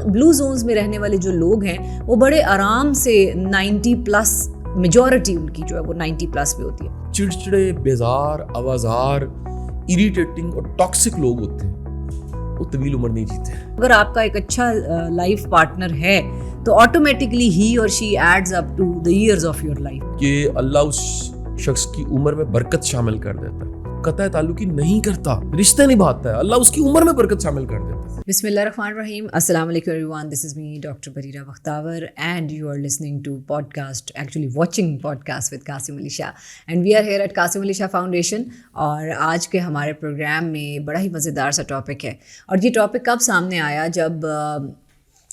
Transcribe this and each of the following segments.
بلو zones میں رہنے والے جو لوگ ہیں وہ بڑے آرام سے 90+ میجورٹی ان کی جو ہے وہ 90+ پہ ہوتی ہے. چڑچڑے, بیزار, آوازار, اریٹیٹنگ اور ٹاکسک لوگ ہوتے ہیں وہ طویل عمر نہیں جیتے. اگر آپ کا ایک اچھا لائف پارٹنر ہے تو آٹومیٹکلی ہی اور she adds up to the years of your life. کہ اللہ اس شخص کی عمر میں برکت شامل کر دیتا ہے, قطع تعلقی نہیں کرتا, رشتے نبھاتا ہے, اللہ اس کی عمر میں برکت شامل کر دیتا ہے. بسم اللہ الرحمن الرحیم. السلام علیکم everyone, this is me doctor Bareera Bakhtawar and you are listening to podcast, actually watching podcast with Qasim Ali Shah, and we are here at Qasim Ali Shah foundation. اور آج کے ہمارے پروگرام میں بڑا ہی مزیدار سا ٹاپک ہے, اور یہ ٹاپک کب سامنے آیا جب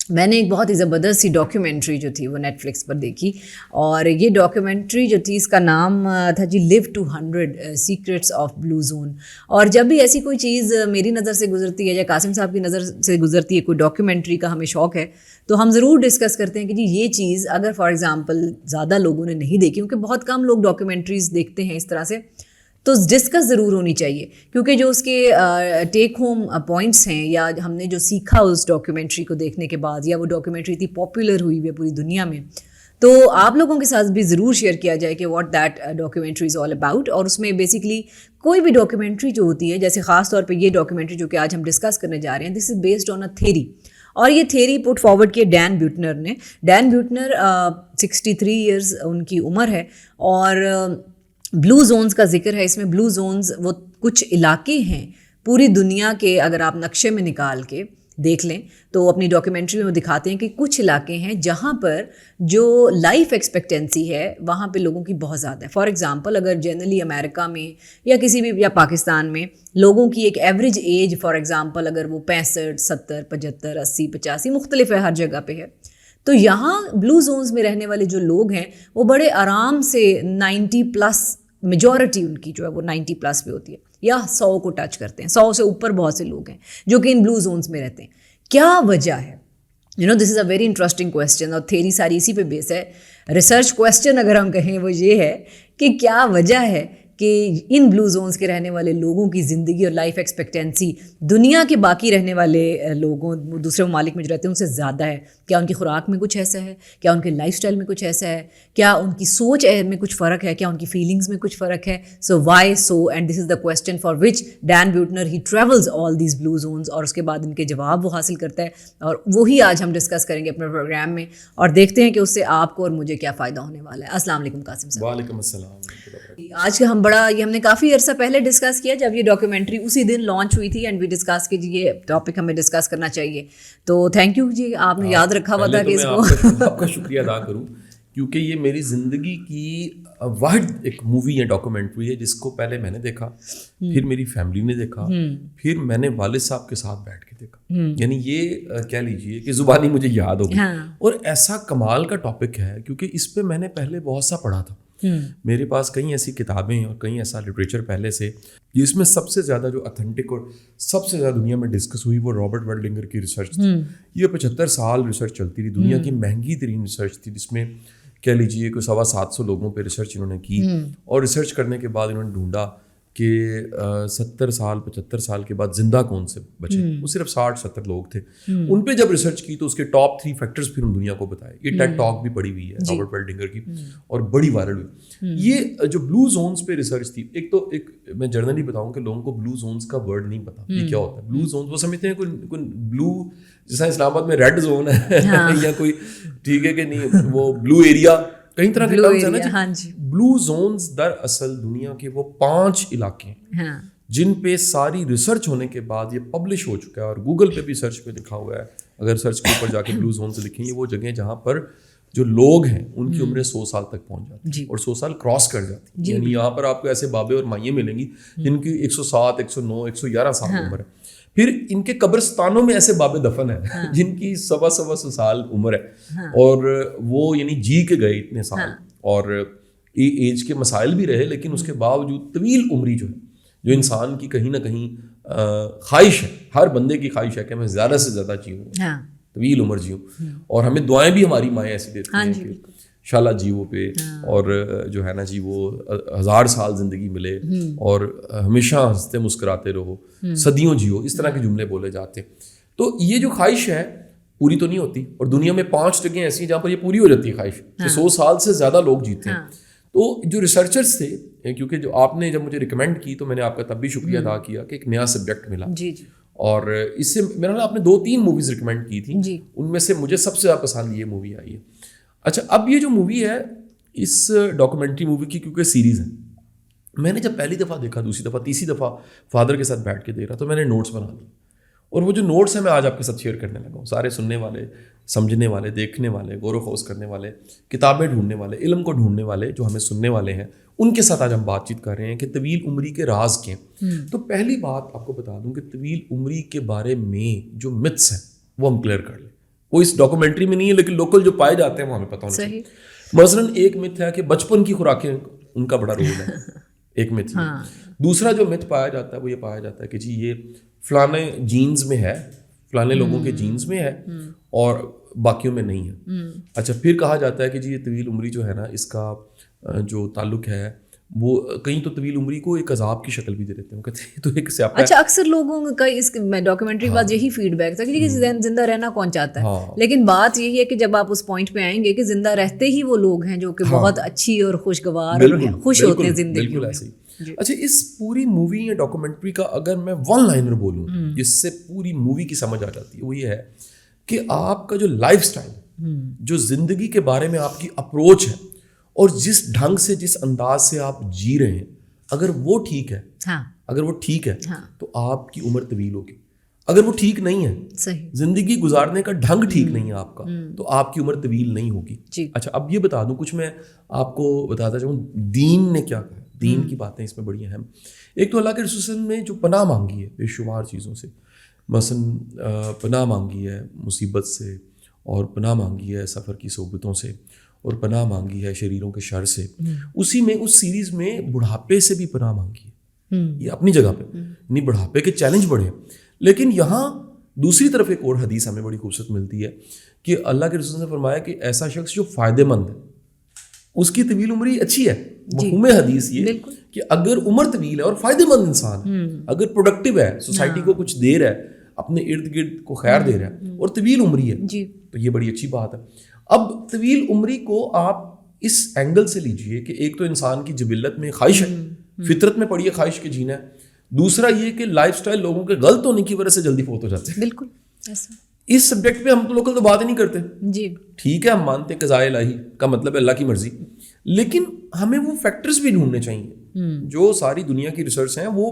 میں نے ایک بہت ہی زبردست سی ڈاکیومنٹری جو تھی وہ نیٹ فلکس پر دیکھی, اور یہ ڈاکیومنٹری جو تھی اس کا نام تھا جی live to 100 secrets of blue zone. اور جب بھی ایسی کوئی چیز میری نظر سے گزرتی ہے یا قاسم صاحب کی نظر سے گزرتی ہے, کوئی ڈاکیومنٹری کا ہمیں شوق ہے, تو ہم ضرور ڈسکس کرتے ہیں کہ جی یہ چیز اگر فار ایگزامپل زیادہ لوگوں نے نہیں دیکھی, کیونکہ بہت کم لوگ ڈاکیومنٹریز دیکھتے ہیں اس طرح سے, تو ڈسکس ضرور ہونی چاہیے, کیونکہ جو اس کے ٹیک ہوم پوائنٹس ہیں یا ہم نے جو سیکھا اس ڈاکیومنٹری کو دیکھنے کے بعد, یا وہ ڈاکیومنٹری اتنی پاپولر ہوئی ہے پوری دنیا میں, تو آپ لوگوں کے ساتھ بھی ضرور شیئر کیا جائے کہ what that documentary is all about. اور اس میں بیسکلی کوئی بھی ڈاکیومنٹری جو ہوتی ہے, جیسے خاص طور پہ یہ ڈاکیومنٹری جو کہ آج ہم ڈسکس کرنے جا رہے ہیں, دس is based on a theory, اور یہ تھیری پٹ فارورڈ کی ڈین بیوٹنر نے. ڈین بیوٹنر 63 ایئرز ان کی عمر ہے, اور بلو زونز کا ذکر ہے اس میں. بلو زونز وہ کچھ علاقے ہیں پوری دنیا کے, اگر آپ نقشے میں نکال کے دیکھ لیں تو اپنی ڈاکیومنٹری میں وہ دکھاتے ہیں کہ کچھ علاقے ہیں جہاں پر جو لائف ایکسپیکٹینسی ہے وہاں پہ لوگوں کی بہت زیادہ ہے. فار ایگزامپل اگر جنرلی امریکہ میں یا کسی بھی یا پاکستان میں لوگوں کی ایک ایوریج ایج فار ایگزامپل اگر وہ 65, 70, 75, 80, 85 مختلف ہے, ہر جگہ پہ ہے, تو یہاں بلو زونز میں رہنے والے جو لوگ ہیں وہ بڑے آرام سے 90+, میجورٹی ان کی جو ہے وہ 90+ پہ ہوتی ہے, یا 100 کو ٹچ کرتے ہیں, 100 سے اوپر بہت سے لوگ ہیں جو کہ ان بلو زونز میں رہتے ہیں. کیا وجہ ہے؟ دس از اے ویری انٹرسٹنگ کویسچن, اور تھیری ساری اسی پہ بیس ہے. ریسرچ کویسچن اگر ہم کہیں وہ یہ ہے کہ کیا وجہ ہے کہ ان بلو زونز کے رہنے والے لوگوں کی زندگی اور لائف ایکسپیکٹینسی دنیا کے باقی رہنے والے لوگوں دوسرے ممالک میں جو رہتے ہیں ان سے زیادہ ہے. کیا ان کی خوراک میں کچھ ایسا ہے؟ کیا ان کے لائف سٹائل میں کچھ ایسا ہے؟ کیا ان کی سوچ میں کچھ فرق ہے؟ کیا ان کی فیلنگز میں کچھ فرق ہے؟ So why so, and this is the question for which Dan Buettner he travels all these blue zones, اور اس کے بعد ان کے جواب وہ حاصل کرتا ہے, اور وہی آج ہم ڈسکس کریں گے اپنے پروگرام میں, اور دیکھتے ہیں کہ اس سے آپ کو اور مجھے کیا فائدہ ہونے والا ہے. السلام علیکم قاسم صاحب. وعلیکم السلام. آج کا ہم نے کافی عرصہ پہلے ڈسکس کیا جب یہ ڈاکیومنٹری اسی دن لانچ ہوئی تھی, اینڈ وی ڈسکس کہ یہ ٹاپک ہمیں ڈسکس کرنا چاہیے, تو تھینک یو جی, آپ نے یاد رکھا ہوا تھا کہ اس کو. آپ کا شکریہ ادا کروں, کیونکہ یہ میری زندگی کی واحد ایک مووی ہے, ڈاکیومنٹری ہے, جس کو پہلے میں نے دیکھا, پھر میری فیملی نے دیکھا, پھر میں نے والد صاحب کے ساتھ بیٹھ کے دیکھا. یعنی یہ کہہ لیجیے کہ زبانی مجھے یاد ہو گئی, اور ایسا کمال کا ٹاپک ہے کیونکہ اس پہ میں نے پہلے بہت سا پڑھا تھا. میرے پاس کئی ایسی کتابیں ہیں اور کئی ایسا لٹریچر پہلے سے, جس میں سب سے زیادہ جو اتھینٹک اور سب سے زیادہ دنیا میں ڈسکس ہوئی وہ رابرٹ والڈنگر کی ریسرچ تھی. یہ 75 سال ریسرچ چلتی رہی, دنیا کی مہنگی ترین ریسرچ تھی, جس میں کہہ لیجیے کہ 750 لوگوں پہ ریسرچ انہوں نے کی, اور ریسرچ کرنے کے بعد انہوں نے ڈھونڈا کہ 70 سال 75 سال کے بعد زندہ کون سے بچے. وہ صرف 60-70 لوگ تھے. ان پہ جب ریسرچ کی تو اس کے ٹاپ 3 فیکٹرز پھر ہم دنیا کو بتائے. یہ ٹیڈ ٹاک بھی پڑی ہوئی ہے رابرٹ والڈنگر کی, اور بڑی وائرل ہوئی. یہ جو بلو زونز پہ ریسرچ تھی, ایک میں جرنلی بتاؤں کہ لوگوں کو بلو زونز کا ورڈ نہیں پتا یہ کیا ہوتا ہے. بلو زونز وہ سمجھتے ہیں کوئی بلو, جیسا اسلام آباد میں ریڈ زون ہے یا کوئی, ٹھیک ہے کہ نہیں, وہ بلو ایریا, کئی طرح کے ٹرمز ہیں نا جی. بلو زونز دراصل دنیا کے وہ 5 علاقے ہیں جن پہ ساری ریسرچ ہونے کے بعد یہ پبلش ہو چکا ہے, اور گوگل پہ بھی سرچ پہ لکھا ہوا ہے. اگر سرچ کے اوپر جا کے بلو زون سے لکھیں, یہ وہ جگہیں جہاں پر جو لوگ ہیں ان کی عمریں 100 سال تک پہنچ جاتی ہیں اور 100 سال کراس کر جاتی ہیں. یعنی یہاں پر آپ کو ایسے بابے اور مائیں ملیں گی جن کی 107, 109, 111 سال عمر ہے. پھر ان کے قبرستانوں میں ایسے باب دفن ہیں جن کی 125 سال عمر ہے, اور وہ یعنی جی کے گئے اتنے سال, اور ایج کے مسائل بھی رہے, لیکن اس کے باوجود طویل عمری جو ہے, جو انسان کی کہیں نہ کہیں خواہش ہے, ہر بندے کی خواہش ہے کہ میں زیادہ سے زیادہ جیوں, طویل عمر جیوں, اور ہمیں دعائیں بھی ہماری مائیں ایسی دیتی ہیں کہ انشاءاللہ جیو پہ, اور جو ہے نا جی وہ 1000 سال زندگی ملے, اور ہمیشہ ہنستے مسکراتے رہو, صدیوں جیو, اس طرح کے جملے بولے جاتے ہیں. تو یہ جو خواہش ہے پوری تو نہیں ہوتی, اور دنیا میں 5 جگہیں ایسی ہیں جہاں پر یہ پوری ہو جاتی ہے خواہش, کہ 100 سال سے زیادہ لوگ جیتے ہیں. تو جو ریسرچرز تھے, کیونکہ جو آپ نے جب مجھے ریکمینڈ کی تو میں نے آپ کا تب بھی شکریہ ادا کیا کہ ایک نیا سبجیکٹ ملا. جی جی. اور اس سے میرا نا آپ نے 2-3 موویز ریکمینڈ کی تھیں, جی. ان میں سے مجھے سب سے زیادہ پسند یہ مووی آئی ہے. اچھا, اب یہ جو مووی ہے, اس ڈاکومنٹری مووی کی کیونکہ سیریز ہے, میں نے جب پہلی دفعہ دیکھا, دوسری دفعہ, تیسری دفعہ فادر کے ساتھ بیٹھ کے دیکھ رہا, تو میں نے نوٹس بنا لیے, اور وہ جو نوٹس ہیں میں آج آپ کے ساتھ شیئر کرنے لگا ہوں. سارے سننے والے, سمجھنے والے, دیکھنے والے, غور و خوض کرنے والے, کتابیں ڈھونڈنے والے, علم کو ڈھونڈنے والے جو ہمیں سننے والے ہیں, ان کے ساتھ آج ہم بات چیت کر رہے ہیں کہ طویل عمری کے راز کیا ہیں. تو پہلی بات آپ کو بتا دوں کہ طویل عمری کے بارے میں جو متس ہیں وہ ہم کلیئر کر لیں. وہ اس ڈاکومنٹری میں نہیں ہے, لیکن لوکل جو پائے جاتے ہیں وہ ہمیں پتہ ہونا چاہیے. مثلاً ایک مت ہے کہ بچپن کی خوراکیں, ان کا بڑا رول ہے, ایک مت. دوسرا جو مت پایا جاتا ہے وہ یہ پایا جاتا ہے کہ جی یہ فلانے جینز میں ہے, فلانے لوگوں کے جینز میں ہے اور باقیوں میں نہیں ہے. اچھا, پھر کہا جاتا ہے کہ جی یہ طویل عمری جو ہے نا, اس کا جو تعلق ہے وہ کہیں تو طویل عمری کو ایک عذاب کی شکل بھی دے دیتے ہیں, کہتے ہیں تو ایک سیاپا. اچھا, اکثر لوگوں کا اس ڈاکومنٹری کے بعد یہی فیڈ بیک تھا کہ زندہ رہنا کون چاہتا ہے, لیکن بات یہی ہے کہ جب آپ اس پوائنٹ پہ آئیں گے کہ زندہ رہتے ہی وہ لوگ ہیں جو کہ بہت اچھی اور خوشگوار اور خوش ہوتے ہیں زندگی میں. اچھا, اس پوری مووی یا ڈاکومنٹری کا اگر میں 1 لائنر بولوں جس سے پوری مووی کی سمجھ آ جاتی ہے, وہ یہ ہے کہ آپ کا جو لائف اسٹائل, جو زندگی کے بارے میں آپ کی اپروچ ہے, اور جس ڈھنگ سے, جس انداز سے آپ جی رہے ہیں, اگر وہ ٹھیک ہے, اگر وہ ٹھیک ہے تو آپ کی عمر طویل ہوگی. اگر وہ ٹھیک نہیں ہے, زندگی گزارنے کا ڈھنگ ٹھیک نہیں ہے آپ کا, تو آپ کی عمر طویل نہیں ہوگی. اچھا, اب یہ بتا دوں, کچھ میں آپ کو بتاتا چاہوں دین نے کیا کہا. دین کی باتیں اس میں بڑی اہم. ایک تو اللہ کے رسول نے جو پناہ مانگی ہے بے شمار چیزوں سے, مثلا پناہ مانگی ہے مصیبت سے, اور پناہ مانگی ہے سفر کی صحبتوں سے, اور پناہ مانگی ہے شریروں کے شر سے. اسی میں اس سیریز میں بڑھاپے سے بھی پناہ مانگی ہے, یہ اپنی جگہ پہ, یعنی بڑھاپے کے چیلنج بڑے ہیں. لیکن یہاں دوسری طرف ایک اور حدیث ہمیں بڑی خوبصورت ملتی ہے کہ اللہ کے رسول نے فرمایا کہ ایسا شخص جو فائدے مند ہے اس کی طویل عمری اچھی ہے. مفہوم حدیث یہ کہ اگر عمر طویل ہے اور فائدے مند انسان ہے, اگر پروڈکٹیو ہے, سوسائٹی کو کچھ دے رہا ہے, اپنے ارد گرد کو خیر دے رہا ہے, اور طویل عمری ہے, تو یہ بڑی اچھی بات ہے. اب طویل عمری کو آپ اس اینگل سے لیجئے کہ ایک تو انسان کی جبلت میں خواہش ہے, فطرت میں پڑی ہے خواہش کے جینا ہے. دوسرا یہ کہ لائف سٹائل لوگوں کے غلط ہونے کی وجہ سے جلدی فوت ہو جاتے ہیں. بالکل ایسا. اس سبجیکٹ پہ ہم تو لوکل تو بات ہی نہیں کرتے. جی ٹھیک ہے, ہم مانتے ہیں قضاء الہی کا مطلب ہے اللہ کی مرضی, لیکن ہمیں وہ فیکٹرز بھی ڈھونڈنے چاہیے. جو ساری دنیا کی ریسرچ ہیں وہ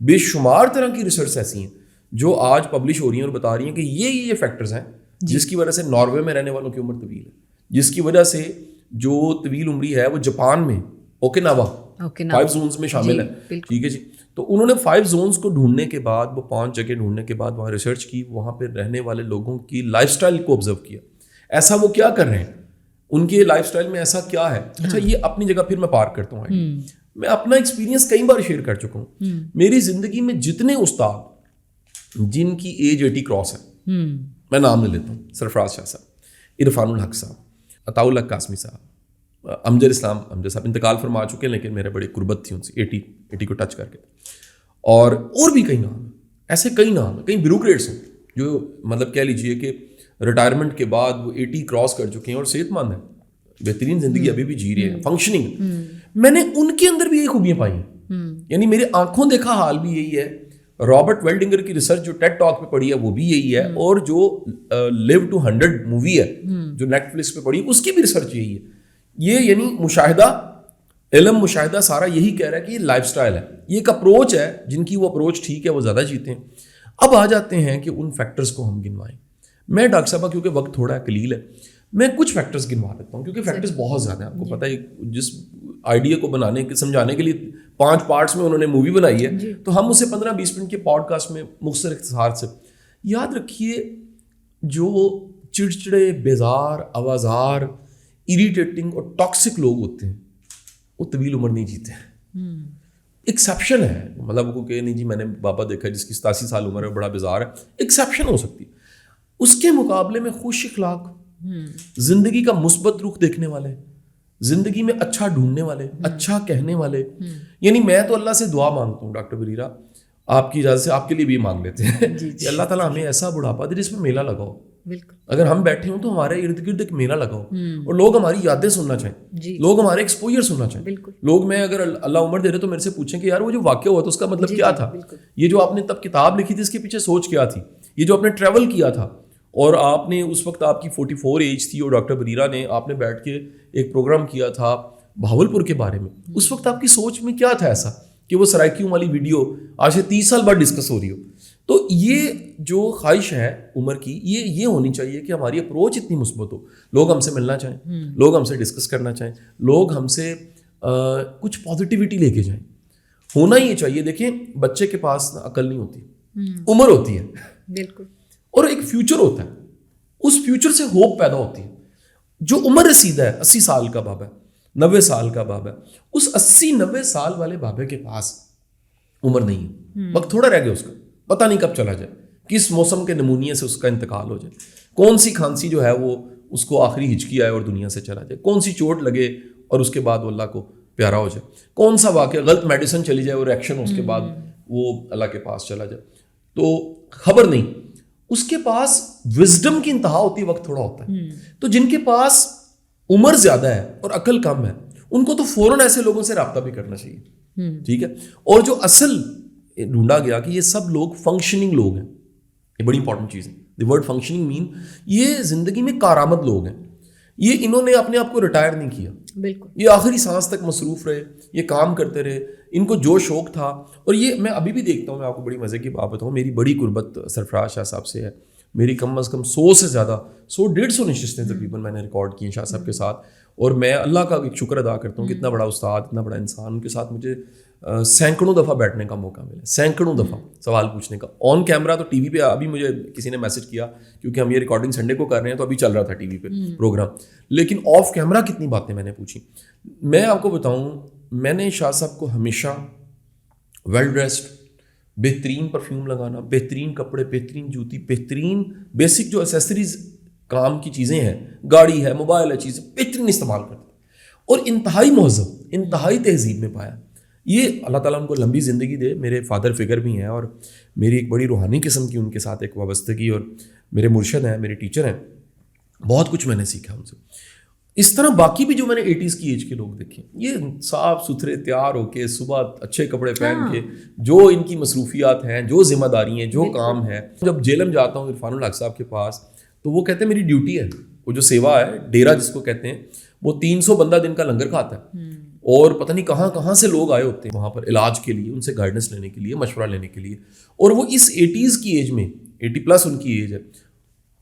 بے شمار طرح کی ریسرچ ایسی ہیں جو آج پبلش ہو رہی ہیں اور بتا رہی ہیں کہ یہ فیکٹرز ہیں جس کی وجہ سے ناروے میں رہنے والوں کی عمر طویل ہے, جس کی وجہ سے جو طویل عمری ہے وہ جاپان میں اوکیناوا 5 زونز میں شامل ہے. ٹھیک ہے جی. تو انہوں نے 5 زونز کو ڈھونڈنے کے بعد, وہ 5 جگہ ڈھونڈنے کے بعد وہاں ریسرچ کی, وہاں پہ رہنے والے لوگوں کی لائف سٹائل کو آبزرو کیا, ایسا وہ کیا کر رہے ہیں, ان کے لائف سٹائل میں ایسا کیا ہے. اچھا, یہ اپنی جگہ پھر میں پارک کرتا ہوں. میں اپنا ایکسپیرینس کئی بار شیئر کر چکا ہوں. میری زندگی میں جتنے استاد جن کی ایج 80 کراس ہے, میں نام لے لیتا ہوں, سرفراز شاہ صاحب, عرفان الحق صاحب, عطاء اللہ قاسمی صاحب, امجد اسلام امجد صاحب انتقال فرما چکے ہیں, لیکن میرے بڑی قربت تھی ان سے 80 کو ٹچ کر کے. اور بھی کئی نام ہیں, ایسے کئی نام ہیں, کئی بیوروکریٹس ہیں جو مطلب کہہ لیجئے کہ ریٹائرمنٹ کے بعد وہ 80 کراس کر چکے ہیں اور صحت مند ہیں, بہترین زندگی ابھی بھی جی رہے ہیں, فنکشننگ. میں نے ان کے اندر بھی یہی خوبیاں پائی ہیں, یعنی میرے آنکھوں دیکھا حال بھی یہی ہے. رابرٹ ویلڈنگر کی ریسرچ جو ٹیڈ ٹاک پہ پڑی ہے وہ بھی یہی ہے, اور جو لیو ٹو 100 مووی ہے جو نیٹ فلکس پہ پڑی ہے اس کی بھی ریسرچ یہی ہے. یہ یعنی مشاہدہ, علم مشاہدہ سارا یہی کہہ رہا ہے کہ یہ لائف سٹائل ہے, یہ ایک اپروچ ہے, جن کی وہ اپروچ ٹھیک ہے وہ زیادہ جیتے ہیں. اب آ جاتے ہیں کہ ان فیکٹرز کو ہم گنوائیں. میں ڈاکٹر صاحبہ کیونکہ وقت تھوڑا قلیل ہے, میں کچھ فیکٹرز گنوا لیتا ہوں کیونکہ فیکٹرز بہت زیادہ ہیں. آپ کو پتہ ہے جس آئیڈیا کو بنانے کے سمجھانے کے لیے 5 پارٹس میں انہوں نے مووی بنائی ہے, تو ہم اسے 15-20 منٹ کے پوڈ کاسٹ میں مختصر اختصار سے. یاد رکھیے, جو چڑچڑے, بیزار, آوازار, اریٹیٹنگ اور ٹاکسک لوگ ہوتے ہیں وہ طویل عمر نہیں جیتے ہیں. ایکسیپشن ہے, مطلب وہ کہ نہیں جی میں نے بابا دیکھا جس کی 87 سال عمر ہے, بڑا بیزار ہے, ایکسیپشن ہو سکتی ہے. اس کے مقابلے میں خوش اخلاق, زندگی کا مثبت رخ دیکھنے والے, زندگی میں اچھا ڈھونڈنے والے, اچھا کہنے والے. یعنی میں تو اللہ سے دعا مانگتا ہوں ڈاکٹر بریرہ, آپ کی اجازت سے آپ کے لیے بھی مانگ لیتے ہیں کہ اللہ تعالیٰ ہمیں ایسا بڑھاپا دے جس میں میلہ لگاؤ, بالکل. اگر ہم بیٹھے ہوں تو ہمارے ارد گرد ایک میلہ لگا ہو اور لوگ ہماری یادیں سننا چاہیں, لوگ ہمارے ایکسپوجر سننا چاہیں, لوگ, میں اگر اللہ عمر دے رہے تو میرے سے پوچھیں کہ یار وہ جو واقعہ ہوا تھا اس کا مطلب کیا تھا, یہ جو آپ نے تب کتاب لکھی تھی اس کے پیچھے سوچ کیا تھی, یہ جو آپ نے ٹریول کیا تھا اور آپ نے اس وقت آپ کی 44 ایج تھی اور ڈاکٹر بریرہ نے آپ نے بیٹھ کے ایک پروگرام کیا تھا بہاولپور کے بارے میں, اس وقت آپ کی سوچ میں کیا تھا ایسا کہ وہ سرائکیوں والی ویڈیو آج سے 30 سال بعد ڈسکس ہو رہی ہو. تو یہ جو خواہش ہے عمر کی, یہ ہونی چاہیے کہ ہماری اپروچ اتنی مثبت ہو, لوگ ہم سے ملنا چاہیں, لوگ ہم سے ڈسکس کرنا چاہیں, لوگ ہم سے کچھ پازیٹیوٹی لے کے جائیں. ہونا یہ چاہیے. دیکھیں بچے کے پاس عقل نہیں ہوتی, عمر ہوتی ہے, بالکل, اور ایک فیوچر ہوتا ہے, اس فیوچر سے ہوپ پیدا ہوتی ہے. جو عمر رسیدہ ہے 80 سال کا بابا ہے, 90 سال کا بابا ہے, اس 80-90 سال والے بابے کے پاس عمر نہیں ہے, وقت تھوڑا رہ گیا اس کا, پتہ نہیں کب چلا جائے, کس موسم کے نمونیے سے اس کا انتقال ہو جائے, کون سی کھانسی جو ہے وہ اس کو آخری ہچکی آئے اور دنیا سے چلا جائے, کون سی چوٹ لگے اور اس کے بعد وہ اللہ کو پیارا ہو جائے, کون سا واقعہ غلط میڈیسن چلی جائے اور ایکشن اس کے بعد وہ اللہ کے پاس چلا جائے, تو خبر نہیں. اس کے پاس وزڈم کی انتہا ہوتی ہے, وقت تھوڑا ہوتا ہے. تو جن کے پاس عمر زیادہ ہے اور عقل کم ہے ان کو تو فوراً ایسے لوگوں سے رابطہ بھی کرنا چاہیے, ٹھیک ہے. اور جو اصل ڈھونڈا گیا کہ یہ سب لوگ فنکشننگ لوگ ہیں, یہ بڑی امپورٹنٹ چیز ہے. دی ورڈ فنکشننگ مین یہ زندگی میں کارآمد لوگ ہیں. یہ انہوں نے اپنے آپ کو ریٹائر نہیں کیا, بالکل, یہ آخری سانس تک مصروف رہے, یہ کام کرتے رہے, ان کو جو شوق تھا. اور یہ میں ابھی بھی دیکھتا ہوں, میں آپ کو بڑی مزے کی بات بتاؤں, میری بڑی قربت سرفراز شاہ صاحب سے ہے. میری کم از کم 100 سے زیادہ 100-150 نشستیں تقریباً میں نے ریکارڈ کی ہیں شاہ صاحب کے ساتھ. اور میں اللہ کا ایک شکر ادا کرتا ہوں کہ اتنا بڑا استاد, اتنا بڑا انسان, ان کے ساتھ مجھے سینکڑوں دفعہ بیٹھنے کا موقع ملا, سینکڑوں دفعہ سوال پوچھنے کا. آن کیمرہ تو ٹی وی پہ ابھی مجھے کسی نے میسج کیا, کیونکہ ہم یہ ریکارڈنگ سنڈے کو کر رہے ہیں تو ابھی چل رہا تھا ٹی وی پہ پروگرام, لیکن آف کیمرہ کتنی باتیں میں نے پوچھی. میں آپ کو بتاؤں, میں نے شاہ صاحب کو ہمیشہ ویل ڈریسڈ, بہترین پرفیوم لگانا, بہترین کپڑے, بہترین جوتی, بہترین بیسک جو ایسیسریز کام کی چیزیں ہیں, گاڑی ہے, موبائل ہے, چیزیں بہترین استعمال کرتے, اور انتہائی مہذب, انتہائی تہذیب میں پایا. یہ اللہ تعالیٰ ان کو لمبی زندگی دے. میرے فادر فگر بھی ہیں اور میری ایک بڑی روحانی قسم کی ان کے ساتھ ایک وابستگی, اور میرے مرشد ہیں, میرے ٹیچر ہیں, بہت کچھ میں نے سیکھا ان سے. اس طرح باقی بھی جو میں نے 80s کی ایج کے لوگ دیکھے, یہ صاف ستھرے تیار ہو کے صبح اچھے کپڑے پہن کے, جو ان کی مصروفیات ہیں, جو ذمہ داری ہیں, جو کام ہے. جب جیلم جاتا ہوں عرفان الحق صاحب کے پاس تو وہ کہتے ہیں میری ڈیوٹی ہے, وہ جو سیوا ہے, ڈیرا جس کو کہتے ہیں, وہ 300 بندہ دن کا لنگر کھاتا ہے, اور پتہ نہیں کہاں کہاں سے لوگ آئے ہوتے ہیں وہاں پر علاج کے لیے, ان سے گائیڈنس لینے کے لیے, مشورہ لینے کے لیے. اور وہ اس 80s کی ایج میں, 80+ ان کی ایج ہے,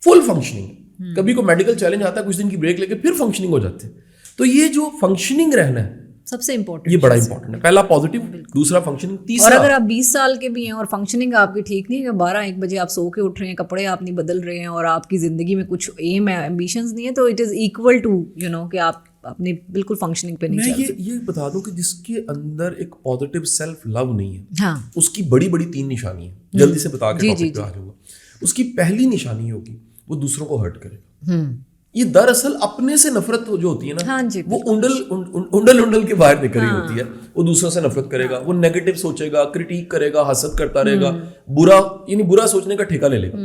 فل فنکشننگ. کبھی کو میڈیکل چیلنج آتا ہے, کچھ دن کی بریک لے کے پھر فنکشننگ ہو جاتے ہیں. تو یہ جو فنکشننگ رہنا ہے سب سے امپورٹنٹ, یہ بڑا امپورٹنٹ ہے. پہلا پازیٹیو, دوسرا فنکشننگ, تیسرا. اور اگر آپ 20 سال کے بھی ہیں اور فنکشننگ آپ کی ٹھیک نہیں ہے, 12-1 بجے آپ سو کے اٹھ رہے ہیں, کپڑے آپ نہیں بدل رہے ہیں, اور آپ کی زندگی میں کچھ ایم ہے, ایمبیشنز نہیں ہے, تو اٹ از ایکول ٹو کہ آپ اپنی بالکل فنکشننگ پہ نہیں چل. میں یہ بتا دوں کہ جس کے اندر ایک پازیٹیو سیلف لو نہیں ہے, ہاں, اس کی بڑی 3 نشانی ہیں. جلدی سے بتا کے ٹاپک پہ آ جاؤں گا. اس کی پہلی نشانی ہوگی وہ دوسروں کو ہرٹ کرے گا. یہ دراصل اپنے سے نفرت جو ہوتی ہے نا, وہ انڈل کے باہر نکل رہی ہوتی ہے. وہ دوسروں سے نفرت کرے گا, وہ نیگیٹو سوچے گا, کرٹیک کرے گا, حسد کرتا رہے گا, برا یعنی برا سوچنے کا ٹھیکہ لے لے گا.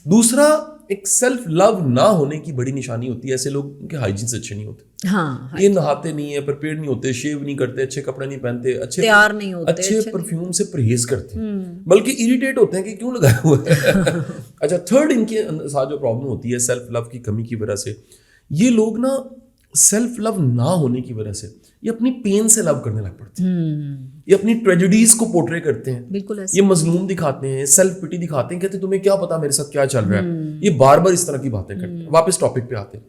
دوسرا ایک سیلف لو نہ ہونے کی بڑی نشانی ہوتی ہے. ایسے لوگ کے ہائیجین سے اچھے نہیں ہوتے, یہ نہاتے نہیں ہیں, پریپیئر نہیں ہوتے, شیو نہیں کرتے, اچھے کپڑے نہیں پہنتے, تیار نہیں ہوتے, اچھے پرفیوم سے پرہیز کرتے ہیں, بلکہ اریٹیٹ ہوتے ہیں کہ کیوں لگایا ہوا ہے. اچھا, تھرڈ ان کے ساتھ جو پرابلم ہوتی ہے سیلف لو کی کمی کی وجہ سے, یہ لوگ نا سیلف لو نہ ہونے کی وجہ سے یہ اپنی پین سے لو کرنے لگ پڑتے ہیں, یہ اپنی ٹریجڈیز کو پورٹری کرتے ہیں, یہ مظلوم دکھاتے ہیں, سیلف پٹی دکھاتے ہیں, کہتے ہیں تمہیں کیا پتا میرے ساتھ کیا چل رہا ہے. یہ بار بار اس طرح کی باتیں کرتے ہیں. واپس ٹاپک پہ آتے ہیں,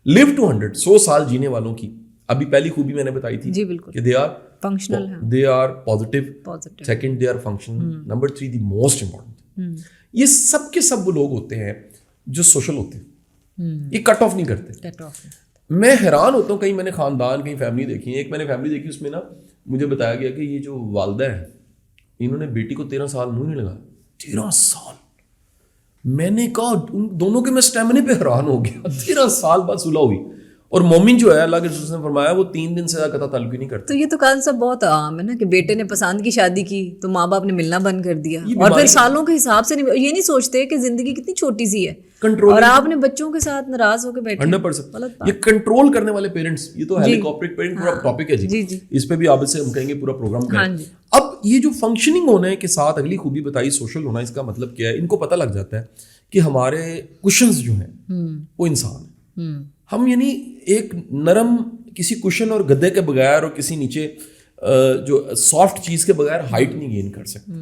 لیو ٹو 100, 100 سال جینے والوں کی ابھی پہلی خوبی میں نے بتائی تھی کہ they are functional, they are positive, second they are functional, number 3 the most important. یہ سب کے سب وہ لوگ ہوتے ہیں جو سوشل ہوتے ہیں, یہ کٹ آف نہیں کرتے. میں حیران ہوتا ہوں, کہیں میں نے خاندان, کہیں فیملی دیکھی ہے. ایک میں نے فیملی دیکھی, اس میں نا مجھے بتایا گیا کہ یہ جو والدہ ہیں انہوں نے بیٹی کو 13 سال منہ نہیں لگایا. 13 سال. میں نے کہا ان دونوں کے میں اسٹیمنے پہ حیران ہو گیا. 13 سال بعد صلح ہوئی, اور مومن جو ہے اللہ کے رسول نے فرمایا وہ 3 دن سے زیادہ قطع تعلق ہی نہیں کرتے. تو یہ تو کان صاحب بہت عام ہے نا کہ بیٹے نے پسند کی شادی کی تو ماں باپ نے ملنا بند کر دیا, اور پھر سالوں کے حساب سے یہ نہیں سوچتے کہ زندگی کتنی چھوٹی سی ہے, اور آپ نے بچوں کے ساتھ ناراض ہو کے بیٹھے. 100% یہ کنٹرول کرنے والے پیرنٹس, یہ تو ہیلی کاپٹر پیرنٹ پورا ٹاپک ہے جی, اس پہ بھی آپ سے ہم کہیں گے پورا پروگرام کریں. اب یہ جو فنکشننگ ہونے کے ساتھ اگلی خوبی بتائی سوشل ہونا, اس کا مطلب کیا ہے, ان کو پتہ لگ جاتا ہے کہ ہمارے کشنز جو ہیں وہ انسان ہیں. ہم یعنی ایک نرم کسی کشن اور گدے کے بغیر اور کسی نیچے جو سافٹ چیز کے بغیر ہائٹ نہیں گین کر سکتے.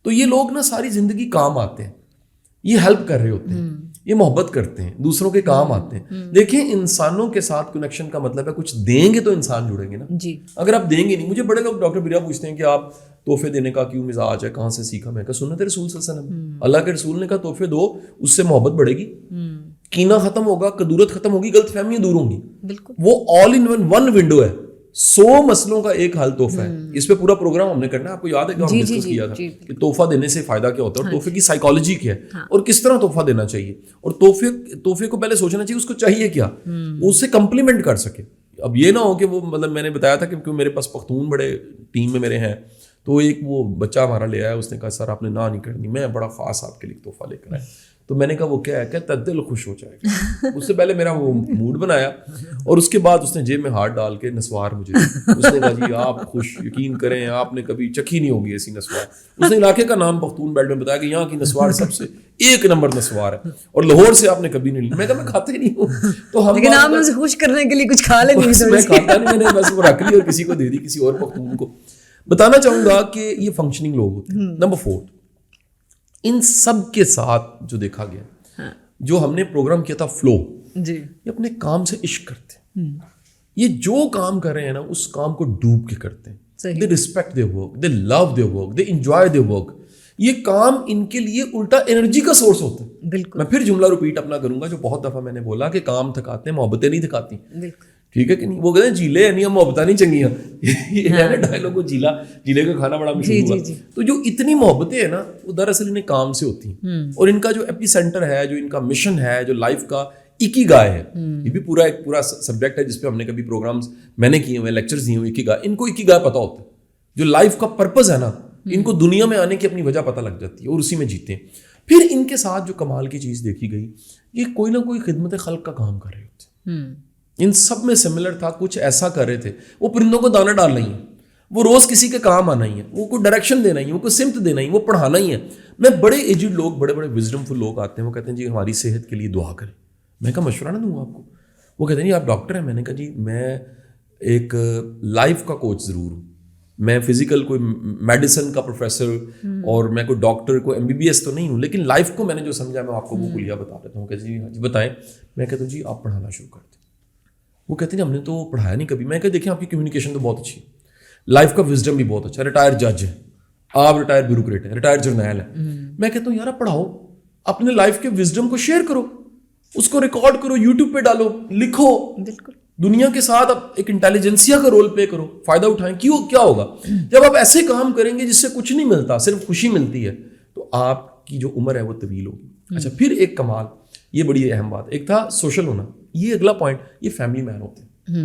تو یہ لوگ نا ساری زندگی کام آتے ہیں, یہ ہیلپ کر رہے ہوتے ہیں, یہ محبت کرتے ہیں, دوسروں کے کام آتے ہیں. دیکھیں انسانوں کے ساتھ کنیکشن کا مطلب ہے کچھ دیں گے تو انسان جڑیں گے نا جی. اگر آپ دیں گے نہیں, مجھے بڑے لوگ ڈاکٹر بریا پوچھتے ہیں کہ آپ تحفے دینے کا کیوں مزاج ہے, کہاں سے سیکھا. میں کہا سنت رسول صلی اللہ علیہ وسلم, اللہ کے رسول نے کہا تحفے دو, اس سے محبت بڑھے گی, کینہ ختم ہوگا, کدورت ختم ہوگی, غلط فہمیاں دور ہوں گی. وہ آل ان ون ونڈو ہے, 100 مسئلوں کا ایک حل تحفہ ہے. اس پہ پورا پروگرام ہم نے کرنا ہے, آپ کو یاد ہے کہ ہم ڈسکس کیا تھا کہ تحفہ دینے سے فائدہ کیا ہوتا ہے, اور تحفے کی سائیکالوجی کیا ہے, اور کس طرح تحفہ دینا چاہیے, اور تحفے کو پہلے سوچنا چاہیے اس کو چاہیے کیا, اس سے کمپلیمنٹ کر سکے. اب یہ نہ ہو کہ وہ مطلب میں نے بتایا تھا کہ میرے پاس پختون بڑے ٹیم میں میرے ہیں, تو ایک وہ بچہ ہمارا لے آیا, اس نے کہا سر آپ نے نہ نہیں کرنی, میں بڑا خاص آپ کے لیے تحفہ لے کر آیا. تو میں نے کہا وہ کیا ہے, کہتا دل خوش ہو جائے گا. اس سے پہلے میرا وہ موڈ بنایا, اور اس کے بعد اس نے جیب میں ہاتھ ڈال کے نسوار مجھے, اس نے کہا جی آپ خوش, یقین کریں آپ نے کبھی چکھی نہیں ہوگی ایسی نسوار. اس نے علاقے کا نام پختون بیلٹ میں بتایا کہ یہاں کی نسوار سب سے 1 نمبر نسوار ہے, اور لاہور سے آپ نے کبھی نہیں لی. میں کہا میں کھاتے ہی نہیں ہوں. تو ہم لیکن آپ مجھے خوش کرنے کے لیے کچھ کھا لیں گے. میں کھاتا نہیں, میں نے بس وہ رکھ لی اور کسی کو دے دی, کسی اور پختون کو. بتانا چاہوں گا کہ یہ فنکشننگ لوگ ہوتے ہیں. نمبر 4, ان سب کے ساتھ جو دیکھا گیا, جو ہم نے پروگرام کیا تھا فلو, یہ اپنے کام سے عشق کرتے ہیں. یہ جو کام کر رہے ہیں نا اس کام کو ڈوب کے کرتے ہیں. They respect their work, they love their work, they enjoy their work. یہ کام ان کے لیے الٹا انرجی کا سورس ہوتا ہے. بالکل, میں پھر جملہ ریپیٹ اپنا کروں گا جو بہت دفعہ میں نے بولا کہ کام تھکاتے ہیں, محبتیں نہیں تھکاتی. ٹھیک ہے کہ نہیں, وہ کہتے ہیں جیلے نہیں, ہم محبتیں نہیں چنگیاں. یہ ڈائلاگ کو جیلے کا کھانا بڑا مشہور ہوا. تو جو اتنی محبتیں ہیں نا وہ دراصل انہیں کام سے ہوتی ہیں, اور ان کا جو ایپی سینٹر ہے, جو ان کا مشن ہے, جو لائف کا اکیگائے ہے, یہ بھی ایک پورا سبجیکٹ ہے جس پہ ہم نے کبھی پروگرامز میں نے کیے ہوئے, لیکچرز دیے ہوئے. اکیگائے, ان کو اکیگائے پتہ ہوتا ہے, جو لائف کا پرپز ہے نا, ان کو دنیا میں آنے کی اپنی وجہ پتہ لگ جاتی ہے اور اسی میں جیتے ہیں. پھر ان کے ساتھ جو کمال کی چیز دیکھی گئی, یہ کوئی نہ کوئی خدمت خلق کا کام کر رہے ہوتے ہیں. ان سب میں سملر تھا, کچھ ایسا کر رہے تھے, وہ پرندوں کو دانا ڈالنا ہی ہے, وہ روز کسی کے کام آنا ہی ہے, وہ کوئی ڈائریکشن دینا ہی ہے, وہ کوئی سمت دینا ہی, وہ پڑھانا ہی ہے. میں بڑے ایجڈ لوگ, بڑے بڑے وزڈم فل لوگ آتے ہیں, وہ کہتے ہیں جی ہماری صحت کے لیے دعا کریں. میں کہا مشورہ نہ دوں آپ کو. وہ کہتے ہیں جی آپ ڈاکٹر ہیں. میں نے کہا جی میں ایک لائف کا کوچ ضرور ہوں, میں فزیکل کوئی میڈیسن کا پروفیسر اور میں کوئی ڈاکٹر کوئی MBBS تو نہیں ہوں, لیکن لائف کو میں نے جو سمجھا میں آپ کو وہ کلیہ بتا دیتا ہوں. کہتے ہیں جی بتائیں. میں کہتا ہوں جی آپ پڑھانا شروع کر دیں. وہ کہتے ہیں ہم نے تو پڑھایا نہیں کبھی. میں کہا دیکھیں آپ کی کمیونیکیشن تو بہت اچھی ہے, لائف کا وزڈم بھی بہت اچھا ہے, ریٹائر جج ہے آپ, ریٹائر بیوروکریٹ ہے, ریٹائر جرنیل ہے. میں کہتا ہوں یار آپ پڑھاؤ, اپنے لائف کے وزڈم کو شیئر کرو, اس کو ریکارڈ کرو, یوٹیوب پہ ڈالو, لکھو, دنیا کے ساتھ آپ ایک انٹیلیجنسیا کا رول پلے کرو, فائدہ اٹھائیں. کیوں کیا ہوگا جب آپ ایسے کام کریں گے جس سے کچھ نہیں ملتا, صرف خوشی ملتی ہے, تو آپ کی جو عمر ہے وہ طویل ہوگی. اچھا, پھر ایک کمال, یہ بڑی اہم بات, ایک تھا سوشل ہونا, یہ اگلا پوائنٹ, یہ فیملی مین ہوتے ہیں.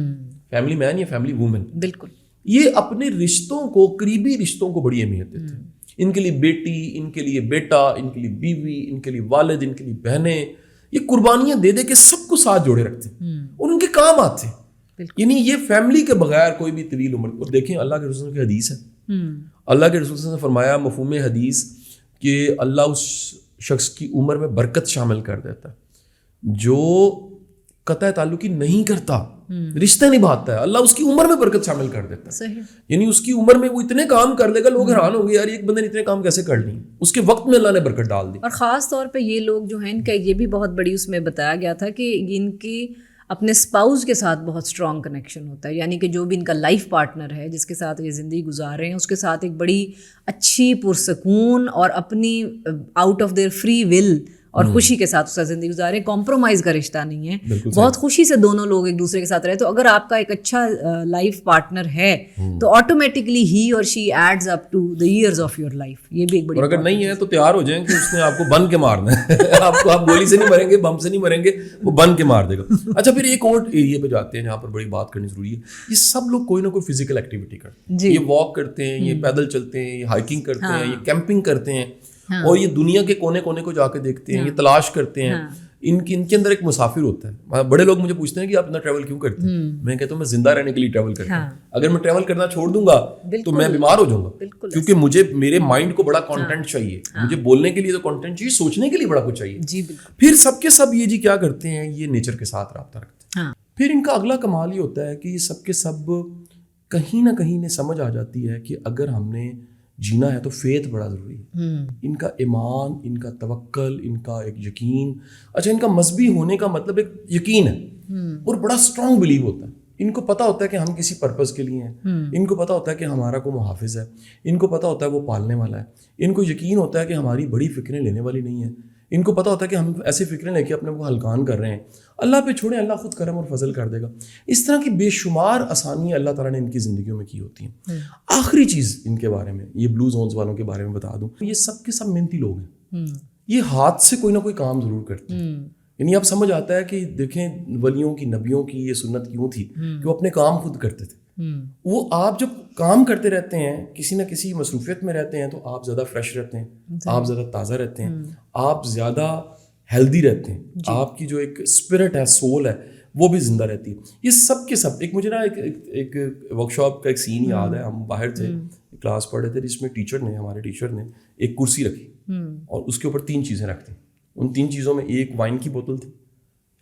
فیملی مین یا فیملی وومن, بالکل, یہ اپنے رشتوں کو, قریبی رشتوں کو بڑی اہمیت دیتے ہیں. ان کے لیے بیٹی, ان کے لیے بیٹا, ان کے لیے بیوی, ان کے لیے والد, ان کے لیے بہنیں, یہ قربانیاں دے دے کے سب کو ساتھ جوڑے رکھتے ہیں اور ان کے کام آتے ہیں. یعنی یہ فیملی کے بغیر کوئی بھی طویل عمر. اور دیکھیں اللہ کے رسول کی حدیث ہے, اللہ کے رسول نے فرمایا مفہوم حدیث کہ اللہ اس شخص کی عمر میں برکت شامل کر دیتا ہے جو قطع تعلقی نہیں کرتا, رشتے نبھاتا ہے, اللہ اس کی عمر میں برکت شامل کر دیتا ہے. یعنی اس کی عمر میں وہ اتنے کام کر لے گا, لوگ حیران ہوں گے یار ایک بندے نے اتنے کام کیسے کر لی, اس کے وقت میں اللہ نے برکت ڈال دی. اور خاص طور پہ یہ لوگ جو ہیں, ان کا یہ بھی بہت بڑی اس میں بتایا گیا تھا کہ ان کی اپنے اسپاؤز کے ساتھ بہت اسٹرانگ کنیکشن ہوتا ہے. یعنی کہ جو بھی ان کا لائف پارٹنر ہے, جس کے ساتھ یہ زندگی گزار رہے ہیں, اس کے ساتھ ایک بڑی اچھی پرسکون اور اپنی out of their free will اور خوشی کے ساتھ اس کا زندگی گزاریں, کمپرومائز کا رشتہ نہیں ہے, بہت خوشی سے دونوں لوگ ایک دوسرے کے ساتھ رہے. تو اگر آپ کا ایک اچھا لائف پارٹنر ہے تو آٹومیٹکلی ہی اور she adds up to the years of your life. یہ بھی ایک بڑی, اور اگر نہیں ہے تو تیار ہو جائیں کہ اس نے آپ کو بن کے مارنا ہے. آپ گولی سے نہیں مریں گے, بم سے نہیں مریں گے, وہ بن کے مار دے گا. اچھا, پھر ایک اور ایریا پہ جاتے ہیں جہاں پر بڑی بات کرنی ضروری ہے. یہ سب لوگ کوئی نہ کوئی فزیکل ایکٹیویٹی کرتے ہیں, یہ واک کرتے ہیں, یہ پیدل چلتے ہیں, یہ ہائکنگ کرتے ہیں, یہ کیمپنگ کرتے ہیں, اور یہ دنیا کے کونے کونے کو جا کے دیکھتے ہیں, یہ تلاش کرتے ہیں. ان کے اندر ایک مسافر ہوتا ہے. بڑے لوگ مجھے پوچھتے ہیں کہ آپ اتنا ٹریول کیوں کرتے ہیں. میں کہتا ہوں میں زندہ رہنے کے لیے ٹریول کرتا ہوں. اگر میں ٹریول کرنا چھوڑ دوں گا تو میں بیمار ہو جاؤں گا, کیونکہ مجھے میرے مائنڈ کو بڑا کانٹینٹ چاہیے, مجھے بولنے کے لیے تو کانٹینٹ چاہیے, سوچنے کے لیے بڑا کچھ چاہیے. پھر سب کے سب یہ جی کیا کرتے ہیں, یہ نیچر کے ساتھ رابطہ رکھتے ہیں. پھر ان کا اگلا کمال یہ ہوتا ہے کہ یہ سب کے سب کہیں نہ کہیں سمجھ آ جاتی ہے کہ اگر ہم نے جینا ہے تو فیتھ بڑا ضروری ہے. ان کا ایمان, ان کا توکل, ان کا ایک یقین. اچھا, ان کا مذہبی ہونے کا مطلب ایک یقین ہے اور بڑا اسٹرانگ بلیو ہوتا ہے. ان کو پتہ ہوتا ہے کہ ہم کسی پرپز کے لیے ہیں, ان کو پتہ ہوتا ہے کہ ہمارا کوئی محافظ ہے, ان کو پتہ ہوتا ہے وہ پالنے والا ہے, ان کو یقین ہوتا ہے کہ ہماری بڑی فکریں لینے والی نہیں ہیں, ان کو پتہ ہوتا ہے کہ ہم ایسی فکریں لے کے اپنے کو ہلکان کر رہے ہیں. اللہ پہ چھوڑیں, اللہ خود کرم اور فضل کر دے گا. اس طرح کی بے شمار آسانیاں اللہ تعالیٰ نے ان کی زندگیوں میں کی ہوتی ہیں. آخری چیز ان کے بارے میں, یہ بلو زونز والوں کے بارے میں بتا دوں, یہ سب کے سب محنتی لوگ ہیں. یہ ہاتھ سے کوئی نہ کوئی کام ضرور کرتے ہیں. یعنی اب سمجھ آتا ہے کہ دیکھیں ولیوں کی, نبیوں کی یہ سنت کیوں تھی کہ وہ اپنے کام خود کرتے تھے. وہ آپ جب کام کرتے رہتے ہیں, کسی نہ کسی مصروفیت میں رہتے ہیں, تو آپ زیادہ فریش رہتے ہیں, آپ زیادہ تازہ رہتے ہیں, آپ زیادہ ہیلدی رہتے ہیں, آپ کی جو ایک اسپرٹ ہے, سول ہے, وہ بھی زندہ رہتی ہے. یہ سب کے سب ایک مجھے نا ایک ورک شاپ کا ایک سین یاد ہے. ہم باہر تھے, کلاس پڑھ رہے تھے, جس میں ہمارے ٹیچر نے ایک کرسی رکھی اور اس کے اوپر 3 چیزیں رکھ دیں. ان 3 چیزوں میں ایک وائن کی بوتل تھی,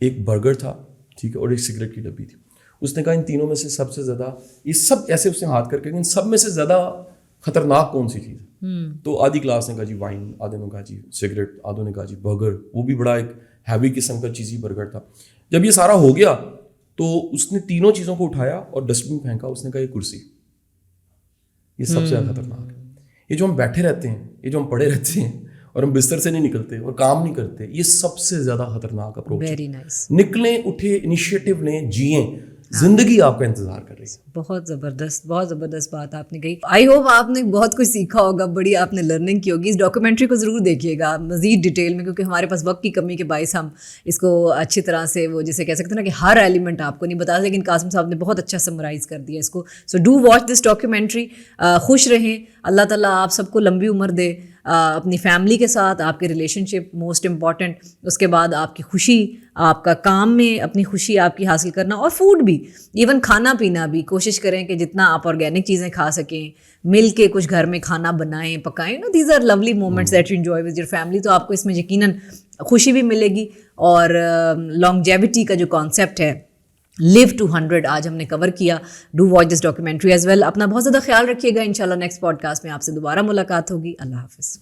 ایک برگر تھا, ٹھیک ہے, اور ایک سگریٹ کی ڈبی تھی. اس نے کہا ان تینوں میں سے سب سے زیادہ, یہ سب ایسے اس نے ہاتھ کر کے, ان سب میں سے زیادہ خطرناک کون سی چیز ہے؟ تو آدھی کلاس نے کہا جی وائن, آدھے نے کہا جی سگریٹ, آدھوں نے کہا جی برگر. وہ بھی بڑا ایک ہیوی قسم کا چیزی برگر تھا. جب یہ سارا ہو گیا تو اس نے تینوں چیزوں کو اٹھایا اور ڈسٹ بن پھینکا. اس نے کہا یہ کرسی, یہ سب سے زیادہ خطرناک ہے. یہ جو ہم بیٹھے رہتے ہیں, یہ جو ہم پڑے رہتے ہیں اور ہم بستر سے نہیں نکلتے اور کام نہیں کرتے, یہ سب سے زیادہ خطرناک اپروچ ہے. نکلیں, اٹھے, انیشیٹو لیں, جئیں, زندگی آپ کا انتظار کر رہی ہے. بہت زبردست بات آپ نے کہی. آئی ہوپ آپ نے بہت کچھ سیکھا ہوگا, بڑی آپ نے لرننگ کی ہوگی. اس ڈاکیومنٹری کو ضرور دیکھیے گا مزید ڈیٹیل میں, کیونکہ ہمارے پاس وقت کی کمی کے باعث ہم اس کو اچھی طرح سے, وہ جسے کہہ سکتے ہیں نا کہ ہر ایلیمنٹ آپ کو نہیں بتا, لیکن قاسم صاحب نے بہت اچھا سمرائز کر دیا اس کو. So do watch this documentary. خوش رہیں, اللہ تعالیٰ آپ سب کو لمبی عمر دے, اپنی فیملی کے ساتھ آپ کے ریلیشن شپ موسٹ امپورٹنٹ, اس کے بعد آپ کی خوشی, آپ کا کام میں اپنی خوشی آپ کی حاصل کرنا, اور فوڈ بھی, ایون کھانا پینا بھی کوشش کریں کہ جتنا آپ آرگینک چیزیں کھا سکیں, مل کے کچھ گھر میں کھانا بنائیں, پکائیں. These are lovely moments that you enjoy with your family. تو آپ کو اس میں یقیناً خوشی بھی ملے گی. اور لانگجیوٹی کا جو کانسیپٹ ہے, لیو ٹو 100, آج ہم نے کور کیا. Do watch this documentary as well. اپنا بہت زیادہ خیال رکھیے گا. انشاءاللہ نیکسٹ پوڈ کاسٹ میں آپ سے دوبارہ ملاقات ہوگی. اللہ حافظ.